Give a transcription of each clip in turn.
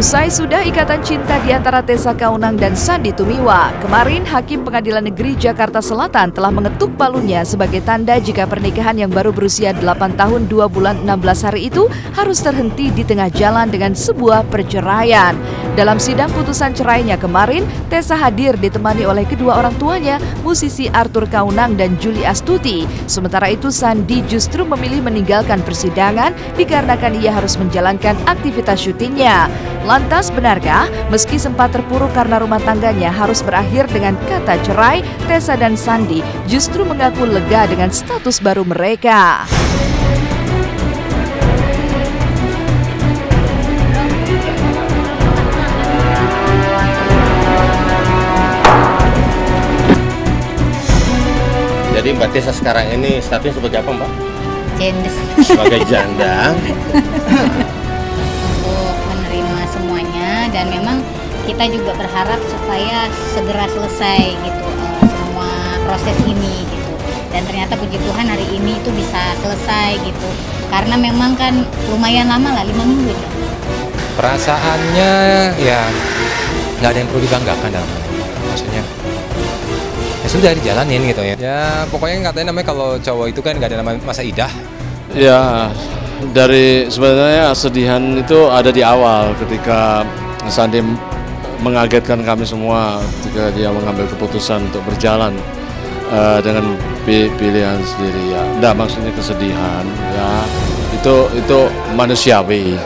Usai sudah ikatan cinta di antara Tessa Kaunang dan Sandy Tumiwa, kemarin Hakim Pengadilan Negeri Jakarta Selatan telah mengetuk palunya sebagai tanda jika pernikahan yang baru berusia 8 tahun 2 bulan 16 hari itu harus terhenti di tengah jalan dengan sebuah perceraian. Dalam sidang putusan cerainya kemarin, Tessa hadir ditemani oleh kedua orang tuanya, musisi Arthur Kaunang dan Julie Astuti. Sementara itu Sandy justru memilih meninggalkan persidangan dikarenakan ia harus menjalankan aktivitas syutingnya. Lantas benarkah meski sempat terpuruk karena rumah tangganya harus berakhir dengan kata cerai, Tessa dan Sandy justru mengaku lega dengan status baru mereka. Jadi Mbak Tessa sekarang ini statusnya sebagai apa, Mbak? Janda. Sebagai janda. Dan memang kita juga berharap supaya segera selesai gitu semua proses ini gitu. Dan ternyata puji Tuhan hari ini itu bisa selesai gitu. Karena memang kan lumayan lama lah, 5 minggu ya. Perasaannya ya nggak ada yang perlu dibanggakan dalam hal ini. Maksudnya ya sudah dijalanin gitu ya. Ya pokoknya katanya namanya kalau cowok itu kan nggak ada nama masa idah. Ya dari sebenarnya kesedihan itu ada di awal ketika Sandy mengagetkan kami semua ketika dia mengambil keputusan untuk berjalan dengan pilihan sendiri ya. Enggak, maksudnya kesedihan ya, itu manusiawi.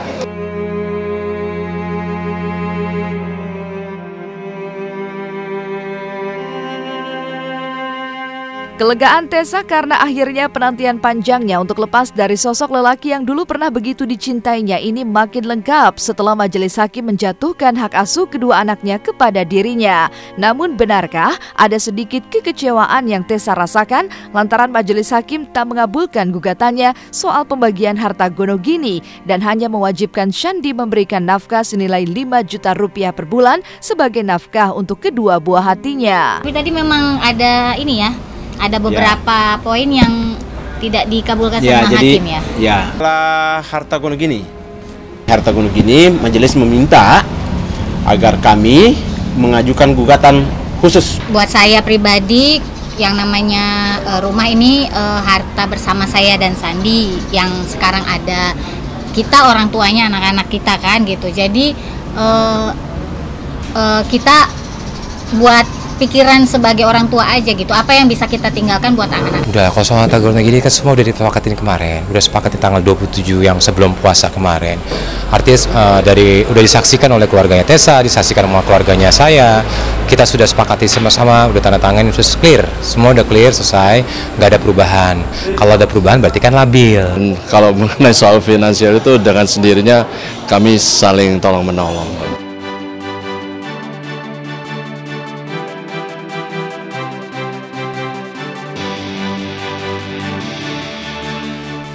Kelegaan Tessa karena akhirnya penantian panjangnya untuk lepas dari sosok lelaki yang dulu pernah begitu dicintainya ini makin lengkap setelah majelis hakim menjatuhkan hak asuh kedua anaknya kepada dirinya. Namun benarkah ada sedikit kekecewaan yang Tessa rasakan lantaran majelis hakim tak mengabulkan gugatannya soal pembagian harta gonogini dan hanya mewajibkan Sandy memberikan nafkah senilai 5 juta rupiah per bulan sebagai nafkah untuk kedua buah hatinya. Tapi tadi memang ada ini ya, ada beberapa poin yang tidak dikabulkan sama hakim ya. Ya. Setelah harta gonogini, majelis meminta agar kami mengajukan gugatan khusus. Buat saya pribadi, yang namanya rumah ini harta bersama saya dan Sandy yang sekarang ada. Kita orang tuanya, anak-anak kita kan gitu. Jadi kita buat pikiran sebagai orang tua aja gitu, apa yang bisa kita tinggalkan buat anak-anak. Udah, kalau soal harta gonogini kan semua udah disepakatin kemarin, udah sepakat di tanggal 27 yang sebelum puasa kemarin. Artinya udah disaksikan oleh keluarganya Tessa, disaksikan sama keluarganya saya, kita sudah sepakati sama-sama, udah tanda tangan, terus clear, semua udah clear, selesai, nggak ada perubahan. Kalau ada perubahan berarti kan labil. Dan kalau mengenai soal finansial itu dengan sendirinya kami saling tolong-menolong.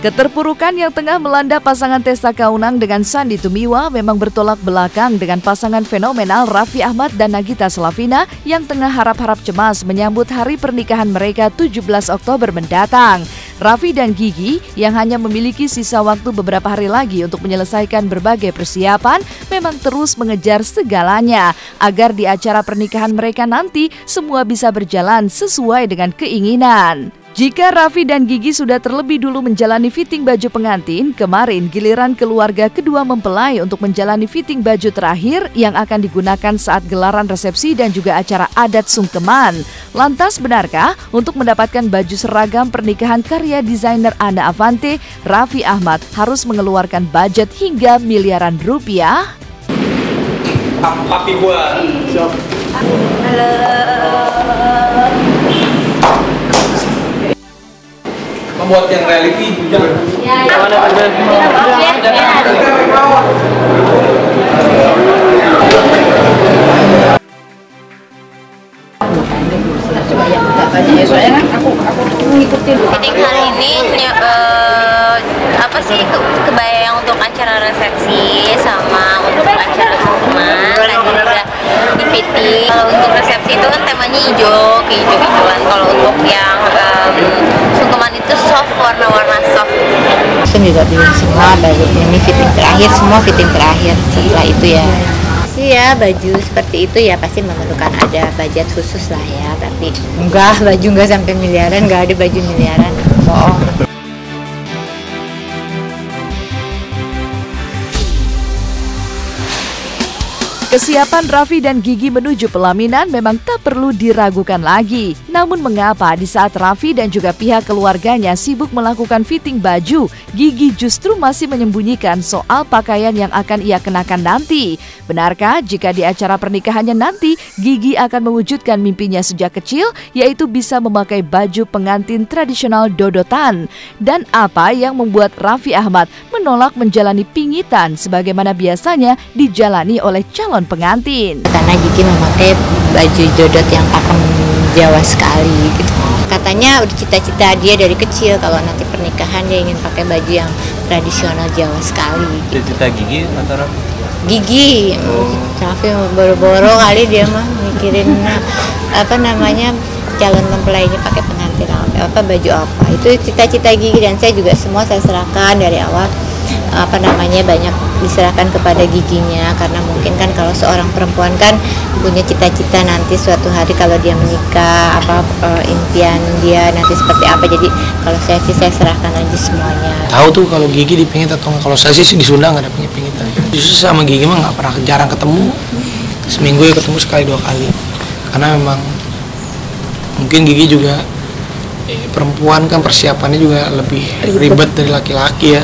Keterpurukan yang tengah melanda pasangan Tessa Kaunang dengan Sandy Tumiwa memang bertolak belakang dengan pasangan fenomenal Raffi Ahmad dan Nagita Slavina yang tengah harap-harap cemas menyambut hari pernikahan mereka 17 Oktober mendatang. Raffi dan Gigi yang hanya memiliki sisa waktu beberapa hari lagi untuk menyelesaikan berbagai persiapan memang terus mengejar segalanya agar di acara pernikahan mereka nanti semua bisa berjalan sesuai dengan keinginan. Jika Raffi dan Gigi sudah terlebih dulu menjalani fitting baju pengantin, kemarin giliran keluarga kedua mempelai untuk menjalani fitting baju terakhir yang akan digunakan saat gelaran resepsi dan juga acara adat sungkeman. Lantas benarkah untuk mendapatkan baju seragam pernikahan karya desainer Ana Avante, Raffi Ahmad harus mengeluarkan budget hingga miliaran rupiah? Papi gua. Halo. Membuat yang reality jangan. Soalnya kan aku ngikutin. Fitting hari ini apa sih kebayang untuk acara resepsi sama untuk acara sungkeman dan juga di fitting. Kalau untuk resepsi itu kan temanya hijau, hijau-hijauan. Kalau untuk yang sungkeman itu soft, warna-warna soft. kostum juga beli semua, baru ini fitting terakhir, semua fitting terakhir. Setelah itu ya sih ya baju seperti itu ya pasti memerlukan ada budget khusus lah ya, tapi enggak, baju enggak sampai miliaran, enggak ada baju miliaran, bohong. Kesiapan Raffi dan Gigi menuju pelaminan memang tak perlu diragukan lagi. Namun mengapa di saat Raffi dan juga pihak keluarganya sibuk melakukan fitting baju, Gigi justru masih menyembunyikan soal pakaian yang akan ia kenakan nanti? Benarkah jika di acara pernikahannya nanti, Gigi akan mewujudkan mimpinya sejak kecil, yaitu bisa memakai baju pengantin tradisional dodotan? Dan apa yang membuat Raffi Ahmad menolak menjalani pingitan sebagaimana biasanya dijalani oleh calon pengantin? Karena Gigi memakai baju dodot yang pakem Jawa sekali gitu. Katanya udah cita-cita dia dari kecil kalau nanti pernikahan dia ingin pakai baju yang tradisional Jawa sekali gitu. Cita Gigi atau Raffi? Gigi, Raffi boro-boro kali dia mah mikirin apa namanya calon mempelainya pakai pengantin apa baju apa. Itu cita-cita Gigi dan saya juga semua saya serahkan dari awal. Apa namanya banyak diserahkan kepada Giginya, karena mungkin kan kalau seorang perempuan kan punya cita-cita nanti suatu hari kalau dia menikah impian dia nanti seperti apa. Jadi kalau saya sih saya serahkan aja semuanya. Tahu tuh kalau Gigi dipingit atau enggak. Kalau saya sih di Sunda nggak ada pingitan. Justru sama Gigi mah nggak pernah, jarang ketemu. Seminggu ya ketemu sekali 2 kali. Karena memang mungkin Gigi juga perempuan kan persiapannya juga lebih ribet dari laki-laki ya.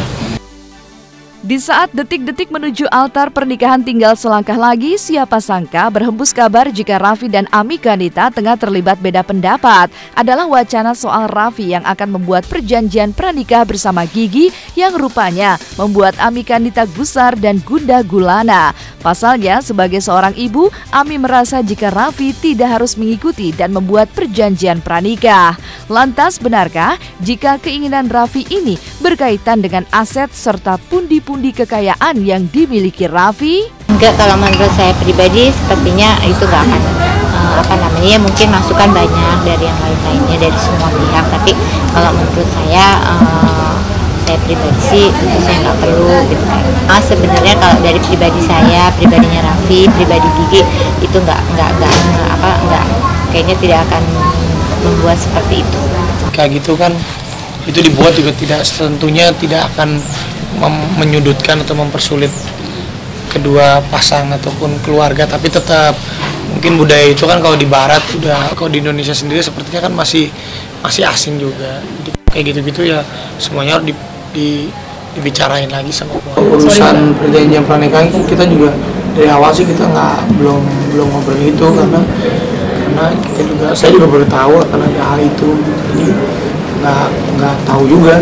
Di saat detik-detik menuju altar pernikahan tinggal selangkah lagi, siapa sangka berhembus kabar jika Raffi dan Ami Ganita tengah terlibat beda pendapat. Adalah wacana soal Raffi yang akan membuat perjanjian pranikah bersama Gigi yang rupanya membuat Ami Ganita gusar dan gundah gulana. Pasalnya sebagai seorang ibu, Ami merasa jika Raffi tidak harus mengikuti dan membuat perjanjian pranikah. Lantas benarkah jika keinginan Raffi ini berkaitan dengan aset serta pundi-pundi kekayaan yang dimiliki Raffi? Enggak, kalau menurut saya pribadi sepertinya itu nggak akan mungkin masukan banyak dari yang lain-lainnya dari semua pihak, tapi kalau menurut saya pribadi sih itu saya nggak perlu gitu kan. Sebenarnya kalau dari pribadi saya, pribadinya Raffi, pribadi Gigi itu nggak kayaknya tidak akan membuat seperti itu. Kayak gitu kan, itu dibuat juga tentunya tidak akan menyudutkan atau mempersulit kedua pasang ataupun keluarga, tapi tetap mungkin budaya itu kan kalau di barat udah, kalau di Indonesia sendiri sepertinya kan masih asing juga. Jadi kayak gitu-gitu ya semuanya harus dibicarain lagi sama keluarga. Urusan perjanjian pernikahan kan kita juga dari awal sih kita belum ngobrol itu karena kita juga, saya juga baru tahu akan ada hal itu, jadi nggak tahu juga.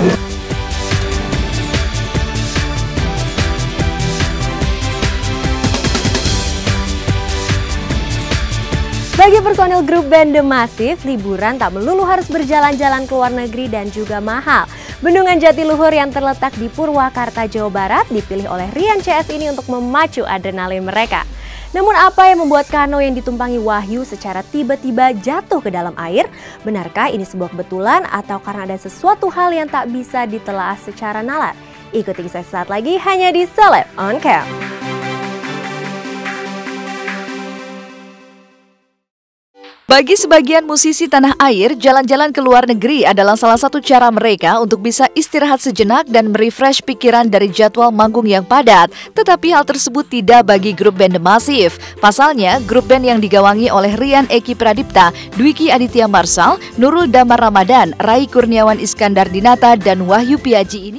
Bagi personil grup band The Massive, liburan tak melulu harus berjalan-jalan ke luar negeri dan juga mahal. Bendungan Jatiluhur yang terletak di Purwakarta, Jawa Barat dipilih oleh Rian CS ini untuk memacu adrenalin mereka. Namun apa yang membuat kano yang ditumpangi Wahyu secara tiba-tiba jatuh ke dalam air? Benarkah ini sebuah kebetulan atau karena ada sesuatu hal yang tak bisa ditelaah secara nalar? Ikuti kisah sesaat lagi hanya di Celeb On Cam. Bagi sebagian musisi tanah air, jalan-jalan ke luar negeri adalah salah satu cara mereka untuk bisa istirahat sejenak dan merefresh pikiran dari jadwal manggung yang padat. Tetapi hal tersebut tidak bagi grup band The Massive. Pasalnya, grup band yang digawangi oleh Rian Eki Pradipta, Dwiki Aditya Marsal, Nurul Damar Ramadan, Rai Kurniawan Iskandar Dinata, dan Wahyu Piaji ini